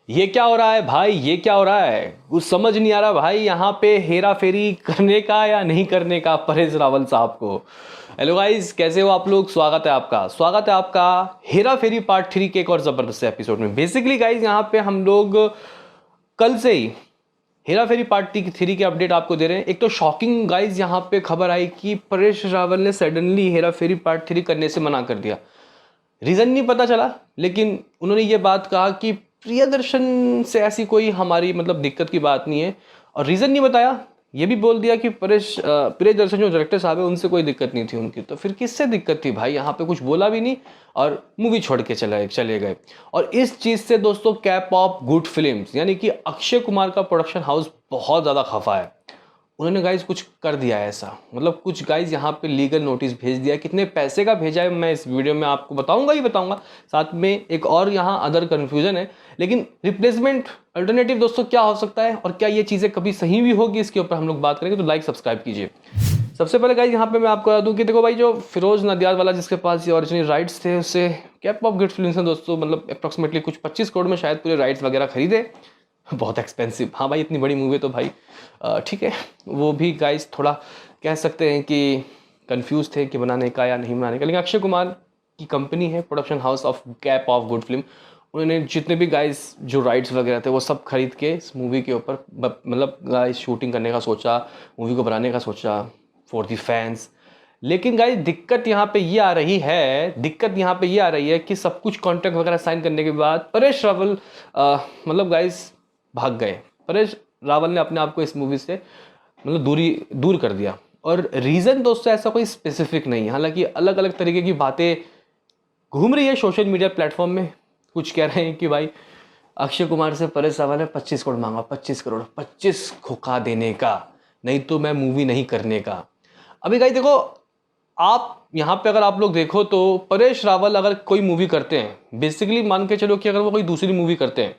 ये क्या हो रहा है भाई, ये क्या हो रहा है? कुछ समझ नहीं आ रहा भाई। यहाँ पे हेरा फेरी करने का या नहीं करने का परेश रावल साहब को। हेलो गाइस, कैसे हो आप लोग? स्वागत है आपका हेरा फेरी पार्ट 3 के एक और जबरदस्त एपिसोड में। बेसिकली गाइस, यहाँ पे हम लोग कल से ही हेरा फेरी पार्ट 3 की अपडेट आपको दे रहे हैं। एक तो शॉकिंग गाइस, यहाँ पे खबर आई कि परेश रावल ने सडनली हेरा फेरी पार्ट 3 करने से मना कर दिया। रीज़न नहीं पता चला, लेकिन उन्होंने ये बात कहा कि प्रियदर्शन से ऐसी कोई हमारी मतलब दिक्कत की बात नहीं है। और रीज़न नहीं बताया, ये भी बोल दिया कि प्रियदर्शन जो डायरेक्टर साहब है उनसे कोई दिक्कत नहीं थी उनकी। तो फिर किससे दिक्कत थी भाई? यहाँ पे कुछ बोला भी नहीं और मूवी छोड़ के चले गए। और इस चीज़ से दोस्तों कैप ऑफ गुड फिल्म्स यानी कि अक्षय कुमार का प्रोडक्शन हाउस बहुत ज़्यादा खफा है। उन्होंने गाइज कुछ कर दिया है ऐसा, मतलब कुछ गाइज यहाँ पे लीगल नोटिस भेज दिया। कितने पैसे का भेजा है मैं इस वीडियो में आपको बताऊंगा ही बताऊंगा। साथ में एक और यहाँ अदर कन्फ्यूजन है। लेकिन रिप्लेसमेंट अल्टरनेटिव दोस्तों क्या हो सकता है और क्या ये चीज़ें कभी सही भी होगी, इसके ऊपर हम लोग बात करेंगे। तो लाइक सब्सक्राइब कीजिए। सबसे पहले गाइज यहाँ पे मैं आपको बता दूं कि देखो भाई, जो फिरोज नदियाद वाला जिसके पास ये ओरिजिनल राइट्स थे, उससे कैप ऑफ गुड फिल्म्स ने दोस्तों मतलब अप्रॉक्सीमेटली कुछ 25 करोड़ में शायद पूरे राइट्स वगैरह खरीदे। बहुत एक्सपेंसिव, हाँ भाई, इतनी बड़ी मूवी तो भाई ठीक है। वो भी गाइस थोड़ा कह सकते हैं कि कंफ्यूज थे कि बनाने का या नहीं बनाने का। लेकिन अक्षय कुमार की कंपनी है production house of cap of good film, उन्होंने जितने भी गाइस जो राइट्स वगैरह थे वो सब खरीद के इस मूवी के ऊपर मतलब गाइस शूटिंग करने का सोचा, मूवी को बनाने का सोचा फॉर दी फैंस। लेकिन गाइस दिक्कत यहाँ पे ये आ रही है कि सब कुछ कॉन्ट्रैक्ट वगैरह साइन करने के बाद परेश रावल मतलब गाइस भाग गए। परेश रावल ने अपने आप को इस मूवी से मतलब दूर कर दिया। और रीज़न दोस्तों ऐसा कोई स्पेसिफिक नहीं है, हालांकि अलग अलग तरीके की बातें घूम रही है सोशल मीडिया प्लेटफॉर्म में। कुछ कह रहे हैं कि भाई अक्षय कुमार से परेश रावल ने 25 करोड़ मांगा, 25 करोड़, 25 खुका देने का, नहीं तो मैं मूवी नहीं करने का। अभी गाइस देखो, आप यहाँ पे अगर आप लोग देखो तो परेश रावल अगर कोई मूवी करते हैं, बेसिकली मान के चलो कि अगर वो कोई दूसरी मूवी करते हैं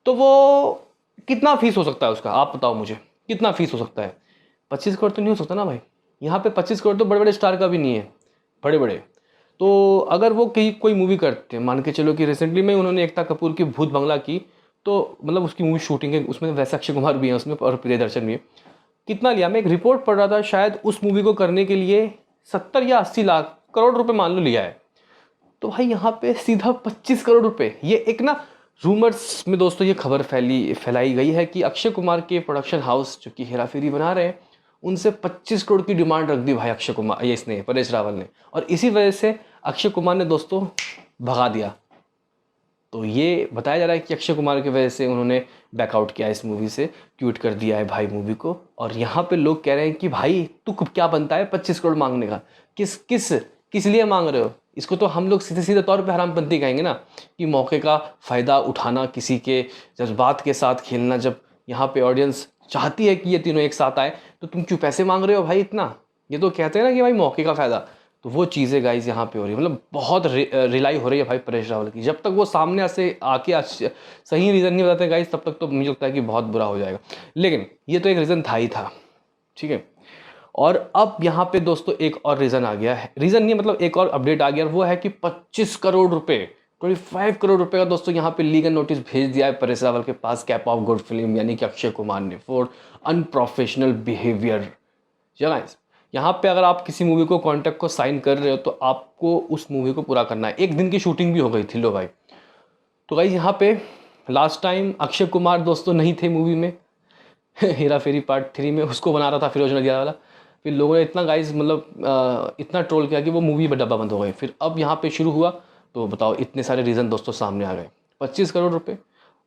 तो वो कितना फीस हो सकता है उसका? आप बताओ मुझे, कितना फीस हो सकता है? 25 करोड़ तो नहीं हो सकता ना भाई। यहाँ पे 25 करोड़ तो बड़े बड़े स्टार का भी नहीं है, बड़े बड़े। तो अगर वो कहीं कोई मूवी करते हैं, मान के चलो कि रिसेंटली में उन्होंने एकता कपूर की भूत बंगला की, तो मतलब उसकी मूवी शूटिंग है, उसमें वैसे अक्षय कुमार भी है उसमें और प्रियदर्शन भी है। कितना लिया? मैं एक रिपोर्ट पढ़ रहा था, शायद उस मूवी को करने के लिए 70 या 80 लाख करोड़ रुपए मान लो लिया है। तो भाई यहाँ पे सीधा 25 करोड़ रुपए। ये एक ना रूमर्स में दोस्तों ये खबर फैलाई गई है कि अक्षय कुमार के प्रोडक्शन हाउस जो कि हेरा फेरी बना रहे हैं, उनसे 25 करोड़ की डिमांड रख दी भाई अक्षय कुमार, ये इसने परेश रावल ने। और इसी वजह से अक्षय कुमार ने दोस्तों भगा दिया। तो ये बताया जा रहा है कि अक्षय कुमार की वजह से उन्होंने बैकआउट किया इस मूवी से, क्विट कर दिया है भाई मूवी को। और यहाँ पे लोग कह रहे हैं कि भाई तू क्या बनता है 25 करोड़ मांगने का? किस किस किस लिए मांग रहे हो? इसको तो हम लोग सीधे सीधे तौर पे हरामपंती कहेंगे ना, कि मौके का फ़ायदा उठाना, किसी के जज्बात के साथ खेलना। जब यहाँ पे ऑडियंस चाहती है कि ये तीनों एक साथ आए, तो तुम क्यों पैसे मांग रहे हो भाई इतना? ये तो कहते हैं ना कि भाई मौके का फ़ायदा। तो वो चीज़ें गाइज यहाँ पे हो रही है, मतलब बहुत रिलाई हो रही है भाई परेश रावल की। जब तक वो सामने से आके सही रीज़न नहीं बताते गाइज, तब तक तो मुझे लगता है कि बहुत बुरा हो जाएगा। लेकिन ये तो एक रीज़न था ही था, ठीक है। और अब यहाँ पे दोस्तों एक और रीज़न आ गया है, रीज़न नहीं मतलब एक और अपडेट आ गया, वो है कि 25 करोड़ रुपए, 25 करोड़ रुपए का दोस्तों यहाँ पे लीगल नोटिस भेज दिया है परेश रावल के पास कैप ऑफ गुड फिल्म यानी कि अक्षय कुमार ने, फॉर अनप्रोफेशनल बिहेवियर। गाइस यहाँ पे अगर आप किसी मूवी को कॉन्ट्रैक्ट को साइन कर रहे हो तो आपको उस मूवी को पूरा करना है। एक दिन की शूटिंग भी हो गई थी लो भाई। तो गाइस यहाँ पे लास्ट टाइम अक्षय कुमार दोस्तों नहीं थे मूवी में हेरा फेरी पार्ट 3 में, उसको बना रहा था फिरोज नदियाद वाला। फिर लोगों ने इतना गाइस मतलब इतना ट्रोल किया कि वो मूवी में डब्बा बंद हो गई। फिर अब यहाँ पे शुरू हुआ, तो बताओ इतने सारे रीज़न दोस्तों सामने आ गए। 25 करोड़ रुपए,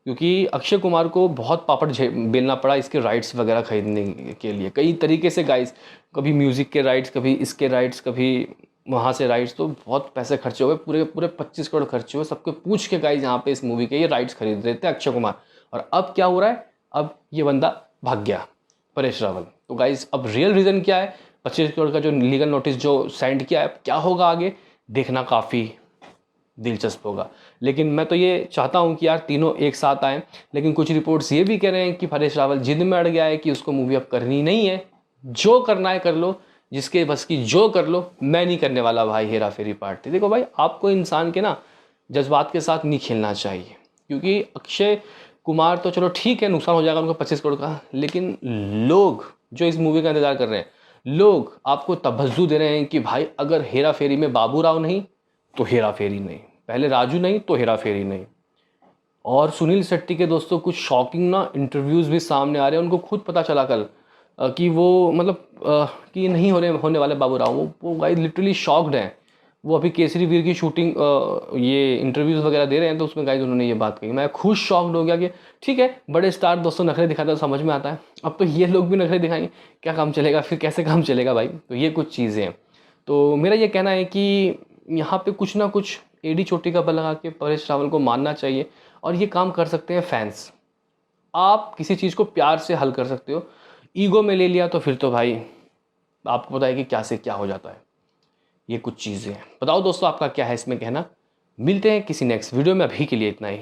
क्योंकि अक्षय कुमार को बहुत पापड़ बेलना पड़ा इसके राइट्स वगैरह खरीदने के लिए, कई तरीके से गाइस। कभी म्यूज़िक के राइट्स, कभी इसके राइट्स, कभी वहाँ से राइट्स, तो बहुत पैसे खर्चे हुए, पूरे पूरे 25 करोड़ खर्चे हुए। सबको पूछ के गाइस यहाँ पे इस मूवी के ये राइट्स खरीद रहे थे अक्षय कुमार। और अब क्या हो रहा है? अब ये बंदा भाग गया परेश रावल। तो गाइस अब रियल रीज़न क्या है? 25 करोड़ का जो लीगल नोटिस जो साइंड किया है, क्या होगा आगे देखना काफ़ी दिलचस्प होगा। लेकिन मैं तो ये चाहता हूँ कि यार तीनों एक साथ आएँ। लेकिन कुछ रिपोर्ट्स ये भी कह रहे हैं कि परेश रावल जिद में अड़ गया है कि उसको मूवी अब करनी नहीं है, जो करना है कर लो, जिसके बस की जो कर लो, मैं नहीं करने वाला भाई हेरा फेरी पार्ट 3। देखो भाई, आपको इंसान के ना जज्बात के साथ नहीं खेलना चाहिए। क्योंकि अक्षय कुमार तो चलो ठीक है, नुकसान हो जाएगा उनको 25 करोड़ का, लेकिन लोग जो इस मूवी का इंतजार कर रहे हैं, लोग आपको तवज्जो दे रहे हैं कि भाई अगर हेरा फेरी में बाबू राव नहीं तो हेरा फेरी नहीं, पहले राजू नहीं तो हेरा फेरी नहीं। और सुनील शेट्टी के दोस्तों कुछ शॉकिंग ना इंटरव्यूज़ भी सामने आ रहे हैं, उनको खुद पता चला कल कि वो मतलब कि नहीं होने वाले बाबू राव। वो गाइस लिटरली शॉक्ड हैं। वो अभी केसरी वीर की शूटिंग ये इंटरव्यूज़ वगैरह दे रहे हैं, तो उसमें गाइस उन्होंने ये बात कही। मैं खुद शॉक्ड हो गया कि ठीक है, बड़े स्टार दोस्तों नखरे दिखाते हैं, समझ में आता है, अब तो ये लोग भी नखरे दिखाएंगे, क्या काम चलेगा फिर, कैसे काम चलेगा भाई। तो ये कुछ चीज़ें हैं। तो मेरा ये कहना है कि यहाँ पे कुछ ना कुछ एडी चोटी का बल लगा के परेश रावल को मानना चाहिए, और ये काम कर सकते हैं फैंस। आप किसी चीज़ को प्यार से हल कर सकते हो, ईगो में ले लिया तो फिर तो भाई आपको पता है कि क्या से क्या हो जाता है। ये कुछ चीज़ें हैं। बताओ दोस्तों आपका क्या है इसमें कहना। मिलते हैं किसी नेक्स्ट वीडियो में, अभी के लिए इतना ही।